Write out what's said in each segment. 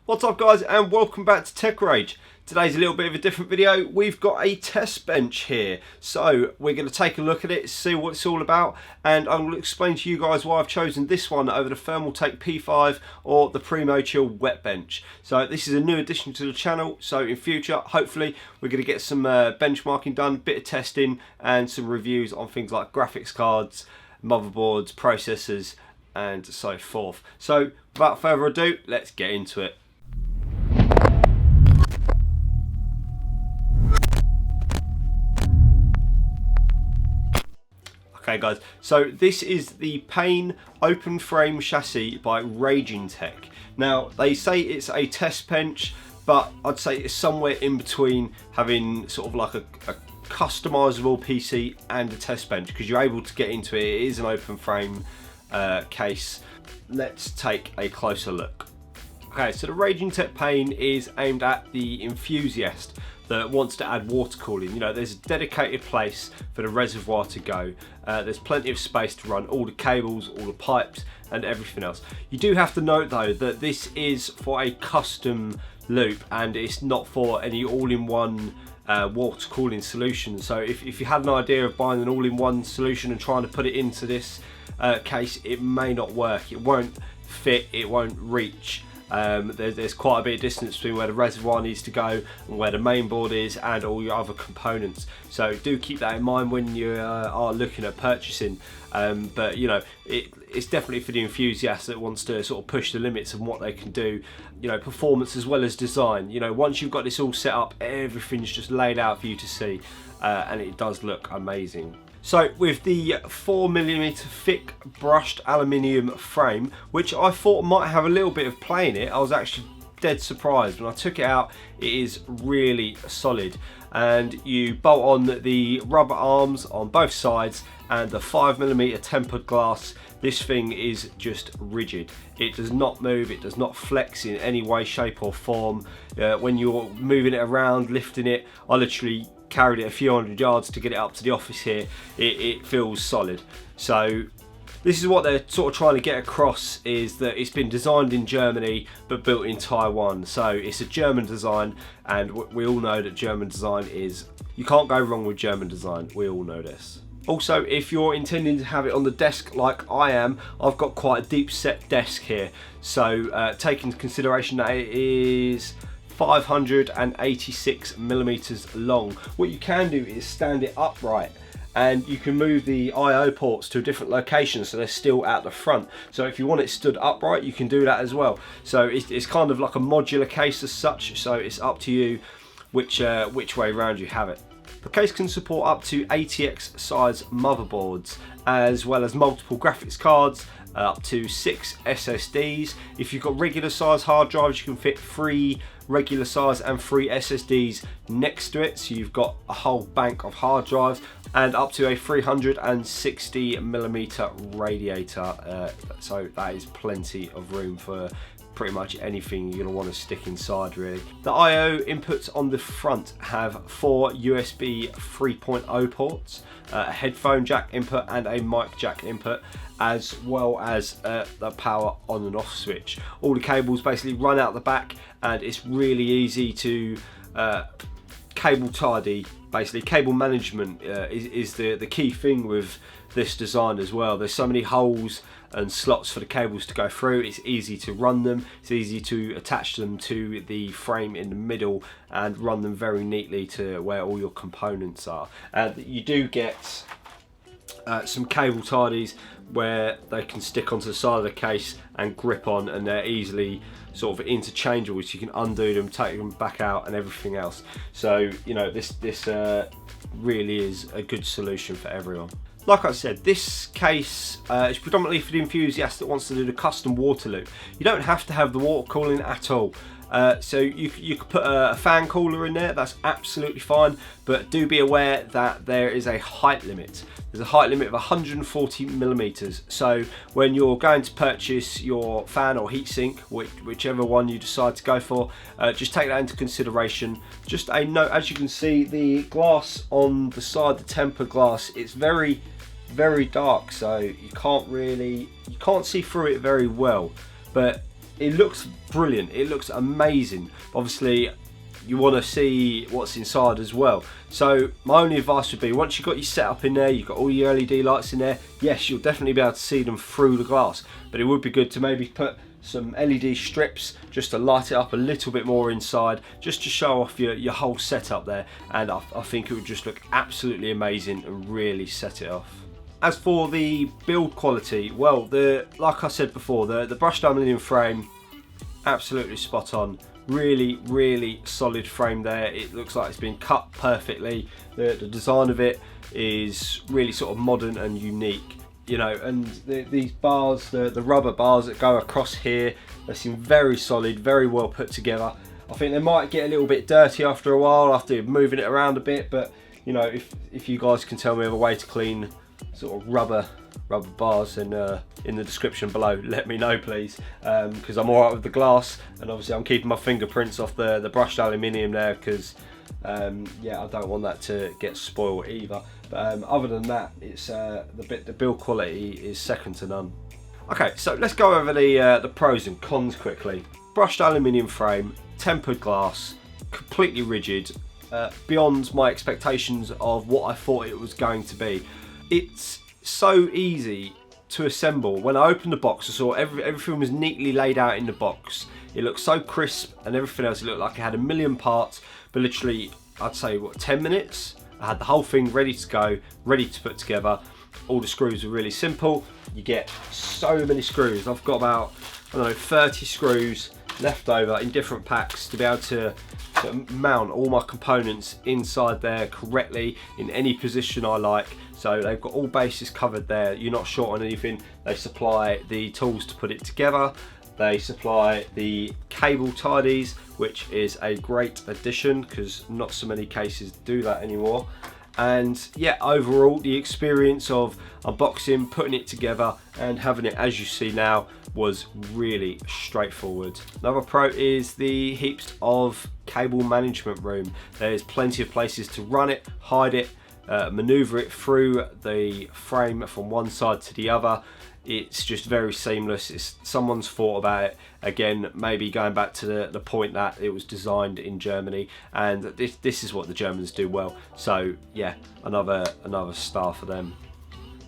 What's up guys, and welcome back to Tech Rage. Today's a little bit of a different video. We've got a test bench here, so we're going to take a look at it, see what it's all about, and I'm going to explain to you guys why I've chosen this one over the Thermaltake P5 or the Primo Chill Wetbench. So this is a new addition to the channel, so in future hopefully we're going to get some benchmarking done, bit of testing and some reviews on things like graphics cards, motherboards, processors and so forth. So without further ado, let's get into it. Okay guys, so this is the Paean open frame chassis by Raijintek. Now they say it's a test bench, but I'd say it's somewhere in between having sort of like a customizable PC and a test bench, because you're able to get into it. It is an open frame case. Let's take a closer look. Okay, so the Raijintek Paean is aimed at the enthusiast that wants to add water cooling. You know, there's a dedicated place for the reservoir to go. There's plenty of space to run all the cables, all the pipes and everything else. You do have to note though that this is for a custom loop and it's not for any all-in-one water cooling solution. So if you had an idea of buying an all-in-one solution and trying to put it into this case, it may not work. It won't fit, it won't reach. There's quite a bit of distance between where the reservoir needs to go and where the main board is and all your other components, so do keep that in mind when you are looking at purchasing. But you know, it's definitely for the enthusiast that wants to sort of push the limits of what they can do, you know, performance as well as design. You know, once you've got this all set up, everything's just laid out for you to see, and it does look amazing. So with the 4mm thick brushed aluminium frame, which I thought might have a little bit of play in it, I was actually dead surprised when I took it out. It is really solid, and you bolt on the rubber arms on both sides and the 5mm tempered glass. This thing is just rigid. It does not move, it does not flex in any way, shape or form. When you're moving it around, lifting it, I literally carried it a few hundred yards to get it up to the office here. It feels solid. So this is what they're sort of trying to get across, is that it's been designed in Germany but built in Taiwan. So it's a German design, and we all know that German design is, you can't go wrong with German design. We all know this. Also, if you're intending to have it on the desk like I am, I've got quite a deep set desk here. So take into consideration that it is 586mm long. What you can do is stand it upright, and you can move the I/O ports to a different location so they're still out the front. So if you want it stood upright, you can do that as well. So it's kind of like a modular case as such, so it's up to you which way around you have it. The case can support up to ATX size motherboards, as well as multiple graphics cards, up to 6 SSDs. If you've got regular size hard drives, you can fit 3 regular size and 3 SSDs next to it, so you've got a whole bank of hard drives, and up to a 360mm radiator, so that is plenty of room for pretty much anything you're going to want to stick inside really. The I/O inputs on the front have 4 USB 3.0 ports, a headphone jack input and a mic jack input, as well as the power on and off switch. All the cables basically run out the back, and it's really easy to cable tidy. Basically cable management is the key thing with this design as well. There's so many holes and slots for the cables to go through. It's easy to run them, it's easy to attach them to the frame in the middle and run them very neatly to where all your components are. And you do get some cable tidies where they can stick onto the side of the case and grip on, and they're easily sort of interchangeable, so you can undo them, take them back out and everything else. So you know, this really is a good solution for everyone. Like I said, this case is predominantly for the enthusiast that wants to do the custom water loop. You don't have to have the water cooling at all. So you could put a fan cooler in there, that's absolutely fine, but do be aware that there is a height limit. There's a height limit of 140mm, so when you're going to purchase your fan or heatsink, whichever one you decide to go for, just take that into consideration. Just a note, as you can see, the glass on the side, the tempered glass, it's very dark, so you can't see through it very well, but it looks brilliant, it looks amazing. Obviously you want to see what's inside as well. So my only advice would be, once you've got your setup in there, you've got all your LED lights in there, yes, you'll definitely be able to see them through the glass, but it would be good to maybe put some LED strips just to light it up a little bit more inside, just to show off your whole setup there, and I think it would just look absolutely amazing and really set it off. As for the build quality, well, like I said before, the brushed aluminium frame, absolutely spot on. Really solid frame there. It looks like it's been cut perfectly. The design of it is really sort of modern and unique, you know, and these bars, the rubber bars that go across here, they seem very solid, very well put together. I think they might get a little bit dirty after a while, after moving it around a bit, but you know, if you guys can tell me of a way to clean sort of rubber bars, and in the description below let me know please, because I'm alright with the glass, and obviously I'm keeping my fingerprints off the brushed aluminium there, because yeah, I don't want that to get spoiled either. But other than that, it's the build quality is second to none. Okay, so let's go over the pros and cons quickly. Brushed aluminium frame, tempered glass, completely rigid, beyond my expectations of what I thought it was going to be. It's so easy to assemble. When I opened the box, I saw everything was neatly laid out in the box. It looked so crisp, and everything else, it looked like it had a million parts, but literally, I'd say, what, 10 minutes? I had the whole thing ready to go, ready to put together. All the screws were really simple. You get so many screws. I've got about, I don't know, 30 screws left over in different packs to be able to mount all my components inside there correctly in any position I like. So they've got all bases covered there. You're not short on anything. They supply the tools to put it together. They supply the cable tidies, which is a great addition because not so many cases do that anymore. And yeah, overall the experience of unboxing, putting it together and having it as you see now was really straightforward. Another pro is the heaps of cable management room. There's plenty of places to run it, hide it, maneuver it through the frame from one side to the other. It's just very seamless. Someone's thought about it. Again, maybe going back to the point that it was designed in Germany, and this is what the Germans do well. So yeah, another star for them.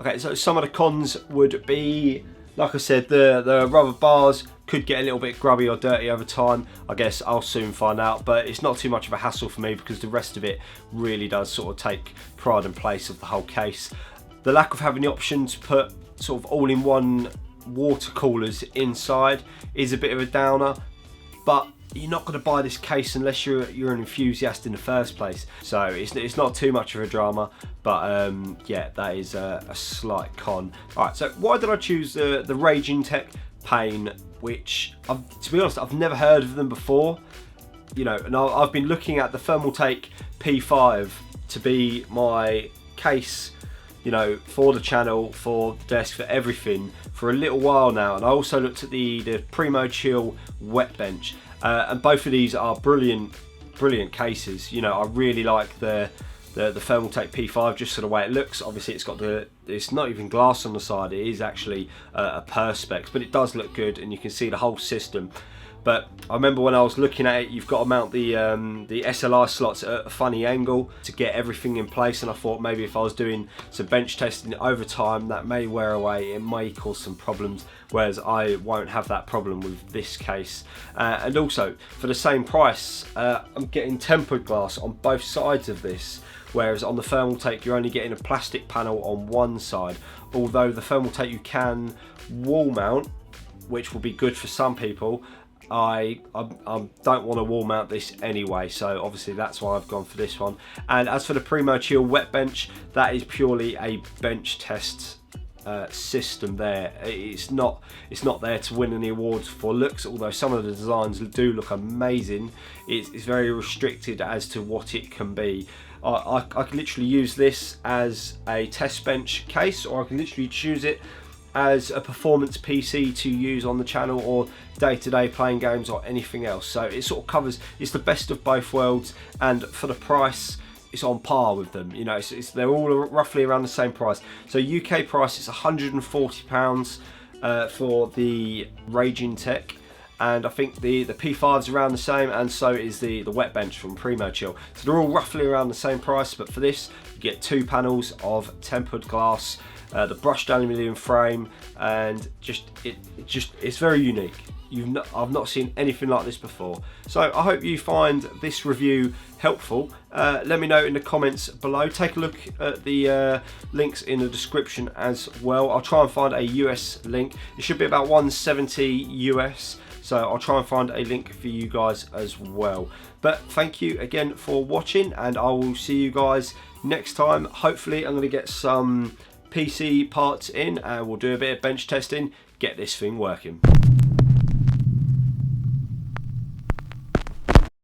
Okay, so some of the cons would be, like I said, the rubber bars could get a little bit grubby or dirty over time. I guess I'll soon find out, but it's not too much of a hassle for me because the rest of it really does sort of take pride and place of the whole case. The lack of having the option to put sort of all-in-one water coolers inside is a bit of a downer, but you're not going to buy this case unless you're an enthusiast in the first place, so it's not too much of a drama, but yeah, that is a slight con. Alright, so why did I choose the Raijintek Paean, which to be honest, I've never heard of them before, you know, and I've been looking at the Thermaltake P5 to be my case, you know, for the channel, for the desk, for everything for a little while now. And I also looked at the Primo Chill Wetbench, and both of these are brilliant cases. You know, I really like the Thermaltake P5 just for the way it looks. Obviously it's got it's not even glass on the side, it is actually a perspex, but it does look good and you can see the whole system. But I remember when I was looking at it, you've got to mount the SLI slots at a funny angle to get everything in place, and I thought maybe if I was doing some bench testing over time, that may wear away, it may cause some problems, whereas I won't have that problem with this case. And also, for the same price, I'm getting tempered glass on both sides of this, whereas on the Thermaltake you're only getting a plastic panel on one side, although the Thermaltake you can wall mount, which will be good for some people. I don't want to wall mount this anyway, so obviously that's why I've gone for this one. And as for the Primo Chill Wetbench, that is purely a bench test system there. It's not there to win any awards for looks, although some of the designs do look amazing. It's very restricted as to what it can be. I can literally use this as a test bench case, or I can literally choose it as a performance PC to use on the channel or day-to-day playing games or anything else. So it sort of covers, it's the best of both worlds, and for the price it's on par with them. You know, they're all roughly around the same price. So UK price is £140 for the Raijintek, and I think the P5 is around the same, and so is the Wetbench from Primo Chill. So they're all roughly around the same price, but for this you get 2 panels of tempered glass, the brushed aluminium frame, and it's very unique. I've not seen anything like this before. So I hope you find this review helpful. Let me know in the comments below. Take a look at the links in the description as well. I'll try and find a US link. It should be about 170 US. So I'll try and find a link for you guys as well. But thank you again for watching, and I will see you guys next time. Hopefully I'm going to get some PC parts in and we'll do a bit of bench testing, get this thing working.